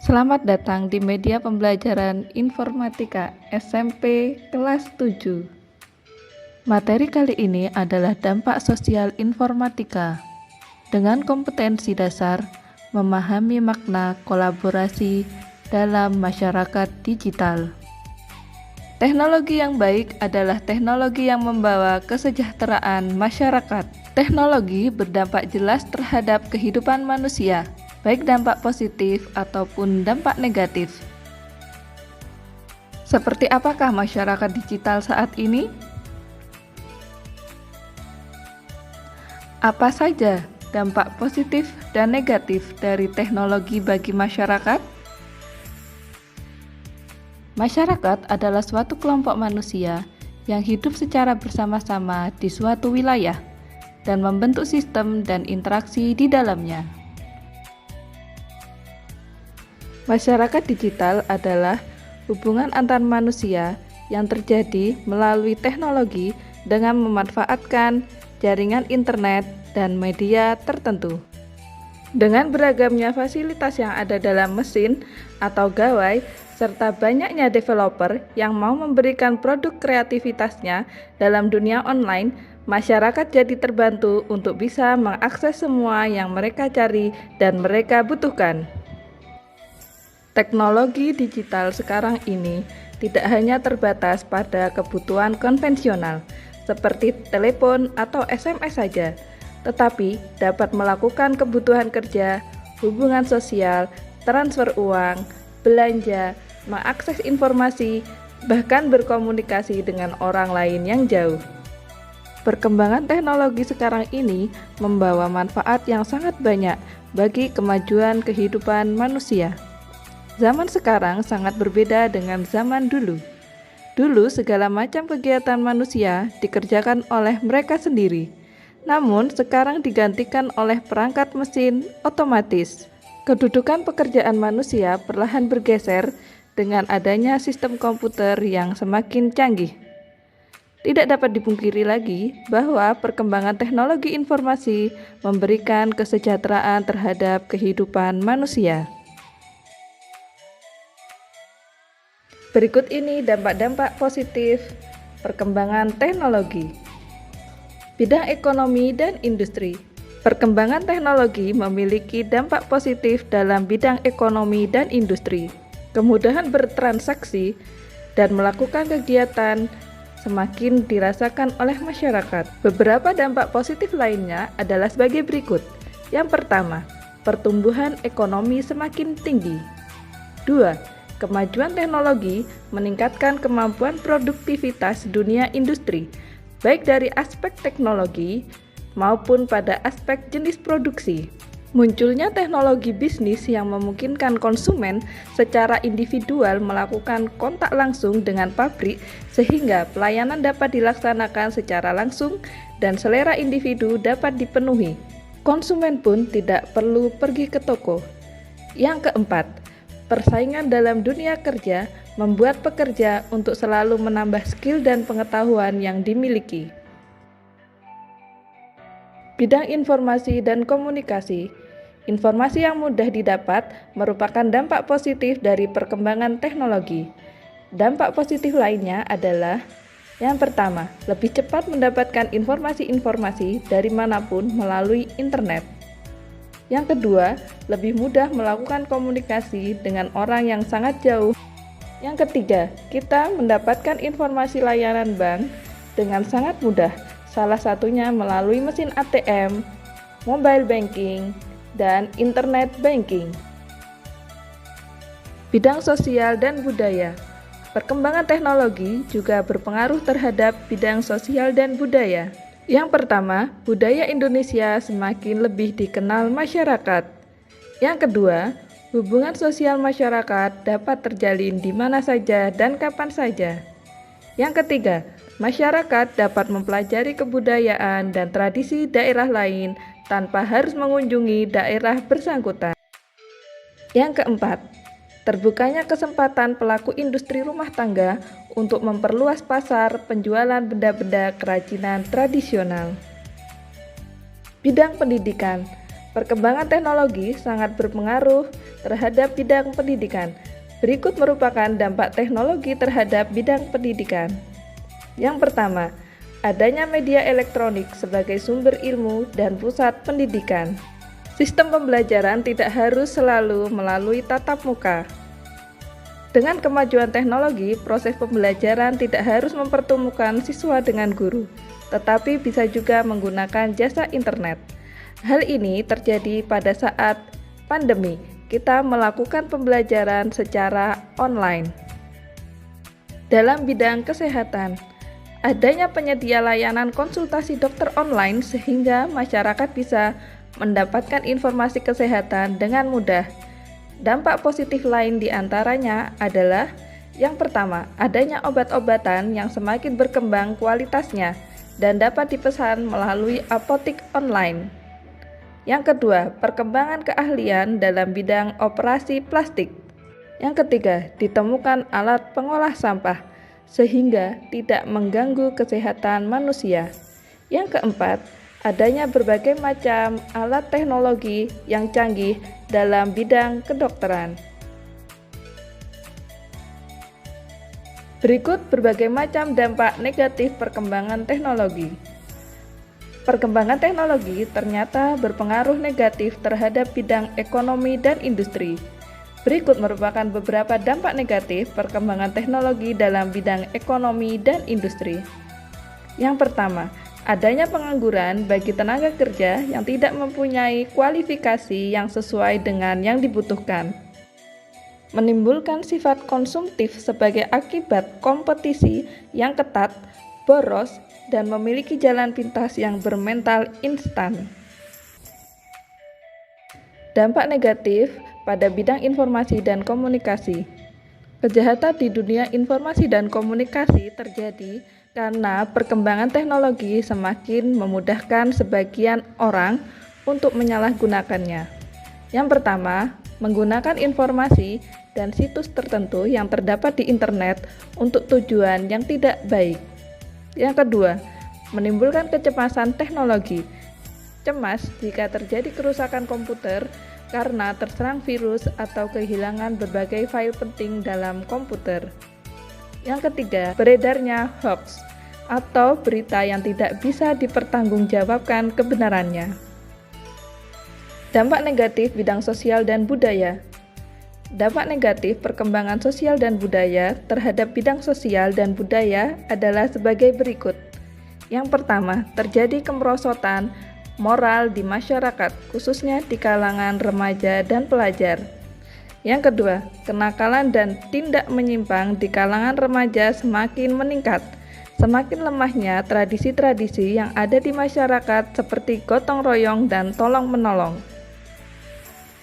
Selamat datang di media pembelajaran informatika SMP kelas 7. Materi kali ini adalah dampak sosial informatika dengan kompetensi dasar memahami makna kolaborasi dalam masyarakat digital. Teknologi yang baik adalah teknologi yang membawa kesejahteraan masyarakat. Teknologi berdampak jelas terhadap kehidupan manusia, baik dampak positif ataupun dampak negatif. Seperti apakah masyarakat digital saat ini? Apa saja dampak positif dan negatif dari teknologi bagi masyarakat? Masyarakat adalah suatu kelompok manusia yang hidup secara bersama-sama di suatu wilayah dan membentuk sistem dan interaksi di dalamnya. Masyarakat digital adalah hubungan antar manusia yang terjadi melalui teknologi dengan memanfaatkan jaringan internet dan media tertentu. Dengan beragamnya fasilitas yang ada dalam mesin atau gawai, serta banyaknya developer yang mau memberikan produk kreativitasnya dalam dunia online, masyarakat jadi terbantu untuk bisa mengakses semua yang mereka cari dan mereka butuhkan. Teknologi digital sekarang ini tidak hanya terbatas pada kebutuhan konvensional seperti telepon atau SMS saja, tetapi dapat melakukan kebutuhan kerja, hubungan sosial, transfer uang, belanja, mengakses informasi, bahkan berkomunikasi dengan orang lain yang jauh. Perkembangan teknologi sekarang ini membawa manfaat yang sangat banyak bagi kemajuan kehidupan manusia. Zaman sekarang sangat berbeda dengan zaman dulu. Dulu segala macam kegiatan manusia dikerjakan oleh mereka sendiri. Namun sekarang digantikan oleh perangkat mesin otomatis. Kedudukan pekerjaan manusia perlahan bergeser dengan adanya sistem komputer yang semakin canggih. Tidak dapat dipungkiri lagi bahwa perkembangan teknologi informasi memberikan kesejahteraan terhadap kehidupan manusia. Berikut ini dampak-dampak positif perkembangan teknologi. Bidang ekonomi dan industri. Perkembangan teknologi memiliki dampak positif dalam bidang ekonomi dan industri. Kemudahan bertransaksi dan melakukan kegiatan semakin dirasakan oleh masyarakat. Beberapa dampak positif lainnya adalah sebagai berikut. Yang pertama, pertumbuhan ekonomi semakin tinggi. 2. Kemajuan teknologi meningkatkan kemampuan produktivitas dunia industri, baik dari aspek teknologi maupun pada aspek jenis produksi. Munculnya teknologi bisnis yang memungkinkan konsumen secara individual melakukan kontak langsung dengan pabrik sehingga pelayanan dapat dilaksanakan secara langsung dan selera individu dapat dipenuhi. Konsumen pun tidak perlu pergi ke toko. Yang keempat, persaingan dalam dunia kerja membuat pekerja untuk selalu menambah skill dan pengetahuan yang dimiliki. Bidang informasi dan komunikasi. Informasi yang mudah didapat merupakan dampak positif dari perkembangan teknologi. Dampak positif lainnya adalah yang pertama, lebih cepat mendapatkan informasi-informasi dari manapun melalui internet. Yang kedua, lebih mudah melakukan komunikasi dengan orang yang sangat jauh. Yang ketiga, kita mendapatkan informasi layanan bank dengan sangat mudah, salah satunya melalui mesin ATM, mobile banking, dan internet banking. Bidang sosial dan budaya. Perkembangan teknologi juga berpengaruh terhadap bidang sosial dan budaya. Yang pertama, budaya Indonesia semakin lebih dikenal masyarakat. Yang kedua, hubungan sosial masyarakat dapat terjalin di mana saja dan kapan saja. Yang ketiga, masyarakat dapat mempelajari kebudayaan dan tradisi daerah lain tanpa harus mengunjungi daerah bersangkutan. Yang keempat, terbukanya kesempatan pelaku industri rumah tangga untuk memperluas pasar penjualan benda-benda kerajinan tradisional. Bidang pendidikan. Perkembangan teknologi sangat berpengaruh terhadap bidang pendidikan. Berikut merupakan dampak teknologi terhadap bidang pendidikan. Yang pertama, adanya media elektronik sebagai sumber ilmu dan pusat pendidikan. Sistem pembelajaran tidak harus selalu melalui tatap muka. Dengan kemajuan teknologi, proses pembelajaran tidak harus mempertemukan siswa dengan guru, tetapi bisa juga menggunakan jasa internet. Hal ini terjadi pada saat pandemi. Kita melakukan pembelajaran secara online. Dalam bidang kesehatan, adanya penyedia layanan konsultasi dokter online sehingga masyarakat bisa mendapatkan informasi kesehatan dengan mudah. Dampak positif lain diantaranya adalah yang pertama, adanya obat-obatan yang semakin berkembang kualitasnya dan dapat dipesan melalui apotik online. Yang kedua, perkembangan keahlian dalam bidang operasi plastik. Yang ketiga, ditemukan alat pengolah sampah sehingga tidak mengganggu kesehatan manusia. Yang keempat, adanya berbagai macam alat teknologi yang canggih dalam bidang kedokteran. Berikut berbagai macam dampak negatif perkembangan teknologi. Perkembangan teknologi ternyata berpengaruh negatif terhadap bidang ekonomi dan industri. Berikut merupakan beberapa dampak negatif perkembangan teknologi dalam bidang ekonomi dan industri. Yang pertama, adanya pengangguran bagi tenaga kerja yang tidak mempunyai kualifikasi yang sesuai dengan yang dibutuhkan. Menimbulkan sifat konsumtif sebagai akibat kompetisi yang ketat, boros, dan memiliki jalan pintas yang bermental instan. Dampak negatif pada bidang informasi dan komunikasi. Kejahatan di dunia informasi dan komunikasi terjadi karena perkembangan teknologi semakin memudahkan sebagian orang untuk menyalahgunakannya. Yang pertama, menggunakan informasi dan situs tertentu yang terdapat di internet untuk tujuan yang tidak baik. Yang kedua, menimbulkan kecemasan teknologi. Cemas jika terjadi kerusakan komputer karena terserang virus atau kehilangan berbagai file penting dalam komputer. Yang ketiga, beredarnya hoax atau berita yang tidak bisa dipertanggungjawabkan kebenarannya. Dampak negatif bidang sosial dan budaya. Dampak negatif perkembangan sosial dan budaya terhadap bidang sosial dan budaya adalah sebagai berikut. Yang pertama, terjadi kemerosotan moral di masyarakat, khususnya di kalangan remaja dan pelajar. Yang kedua, kenakalan dan tindak menyimpang di kalangan remaja semakin meningkat. Semakin lemahnya tradisi-tradisi yang ada di masyarakat seperti gotong royong dan tolong-menolong.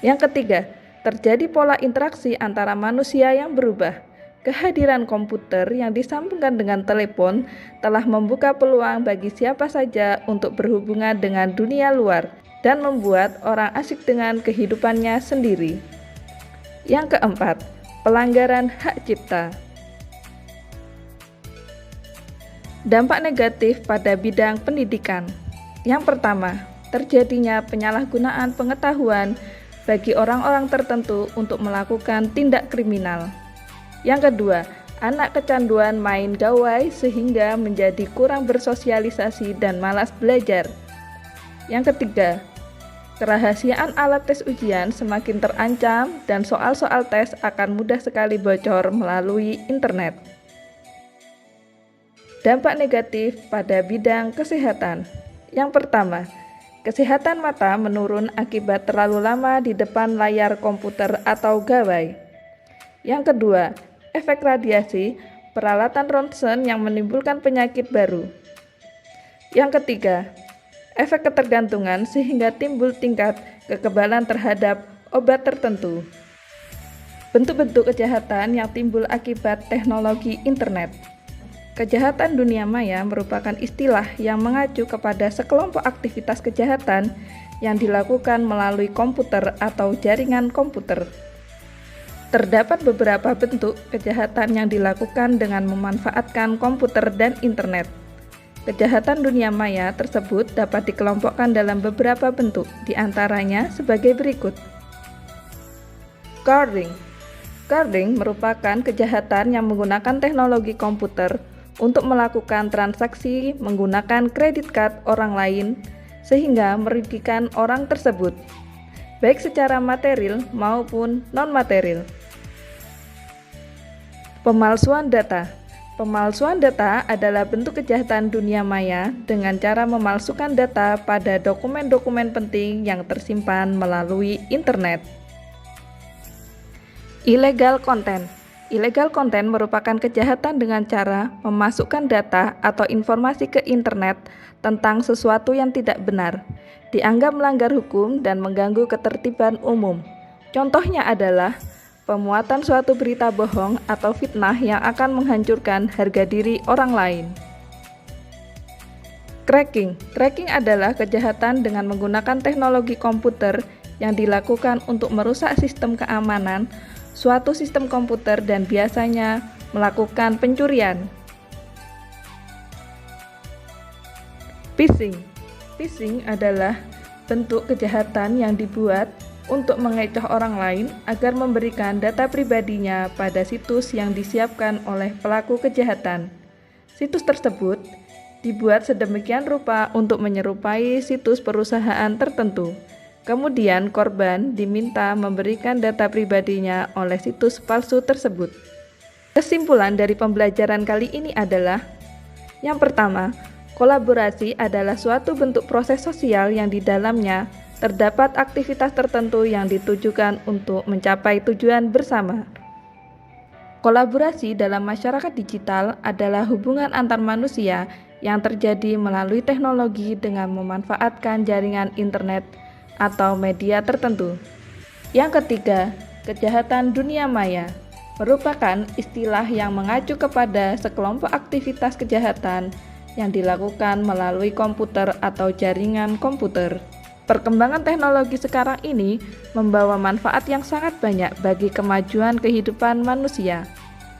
Yang ketiga, terjadi pola interaksi antara manusia yang berubah. Kehadiran komputer yang disambungkan dengan telepon telah membuka peluang bagi siapa saja untuk berhubungan dengan dunia luar dan membuat orang asik dengan kehidupannya sendiri. Yang keempat, pelanggaran hak cipta. Dampak negatif pada bidang pendidikan. Yang pertama, terjadinya penyalahgunaan pengetahuan bagi orang-orang tertentu untuk melakukan tindak kriminal. Yang kedua, anak kecanduan main gawai sehingga menjadi kurang bersosialisasi dan malas belajar. Yang ketiga, kerahasiaan alat tes ujian semakin terancam dan soal-soal tes akan mudah sekali bocor melalui internet. Dampak negatif pada bidang kesehatan. Yang pertama, kesehatan mata menurun akibat terlalu lama di depan layar komputer atau gawai. Yang kedua, efek radiasi, peralatan ronsen yang menimbulkan penyakit baru. Yang ketiga, efek ketergantungan sehingga timbul tingkat kekebalan terhadap obat tertentu. Bentuk-bentuk kejahatan yang timbul akibat teknologi internet. Kejahatan dunia maya merupakan istilah yang mengacu kepada sekelompok aktivitas kejahatan yang dilakukan melalui komputer atau jaringan komputer. Terdapat beberapa bentuk kejahatan yang dilakukan dengan memanfaatkan komputer dan internet. Kejahatan dunia maya tersebut dapat dikelompokkan dalam beberapa bentuk, di antaranya sebagai berikut. Carding. Carding merupakan kejahatan yang menggunakan teknologi komputer untuk melakukan transaksi menggunakan kredit card orang lain sehingga merugikan orang tersebut, baik secara material maupun non-material. Pemalsuan data. Pemalsuan data adalah bentuk kejahatan dunia maya dengan cara memalsukan data pada dokumen-dokumen penting yang tersimpan melalui internet. Illegal content. Illegal content merupakan kejahatan dengan cara memasukkan data atau informasi ke internet tentang sesuatu yang tidak benar, dianggap melanggar hukum dan mengganggu ketertiban umum. Contohnya adalah pemuatan suatu berita bohong atau fitnah yang akan menghancurkan harga diri orang lain. Cracking. Cracking adalah kejahatan dengan menggunakan teknologi komputer yang dilakukan untuk merusak sistem keamanan suatu sistem komputer dan biasanya melakukan pencurian. Phishing. Phishing adalah bentuk kejahatan yang dibuat untuk mengecoh orang lain agar memberikan data pribadinya pada situs yang disiapkan oleh pelaku kejahatan. Situs tersebut dibuat sedemikian rupa untuk menyerupai situs perusahaan tertentu. Kemudian korban diminta memberikan data pribadinya oleh situs palsu tersebut. Kesimpulan dari pembelajaran kali ini adalah: yang pertama, kolaborasi adalah suatu bentuk proses sosial yang di dalamnya terdapat aktivitas tertentu yang ditujukan untuk mencapai tujuan bersama. Kolaborasi dalam masyarakat digital adalah hubungan antar manusia yang terjadi melalui teknologi dengan memanfaatkan jaringan internet atau media tertentu. Yang ketiga, kejahatan dunia maya merupakan istilah yang mengacu kepada sekelompok aktivitas kejahatan yang dilakukan melalui komputer atau jaringan komputer. Perkembangan teknologi sekarang ini membawa manfaat yang sangat banyak bagi kemajuan kehidupan manusia.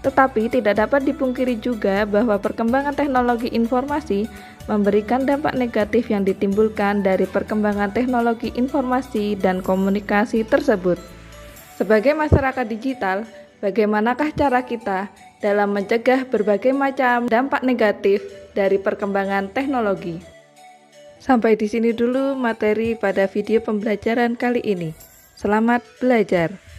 Tetapi tidak dapat dipungkiri juga bahwa perkembangan teknologi informasi memberikan dampak negatif yang ditimbulkan dari perkembangan teknologi informasi dan komunikasi tersebut. Sebagai masyarakat digital, bagaimanakah cara kita dalam mencegah berbagai macam dampak negatif dari perkembangan teknologi? Sampai di sini dulu materi pada video pembelajaran kali ini. Selamat belajar!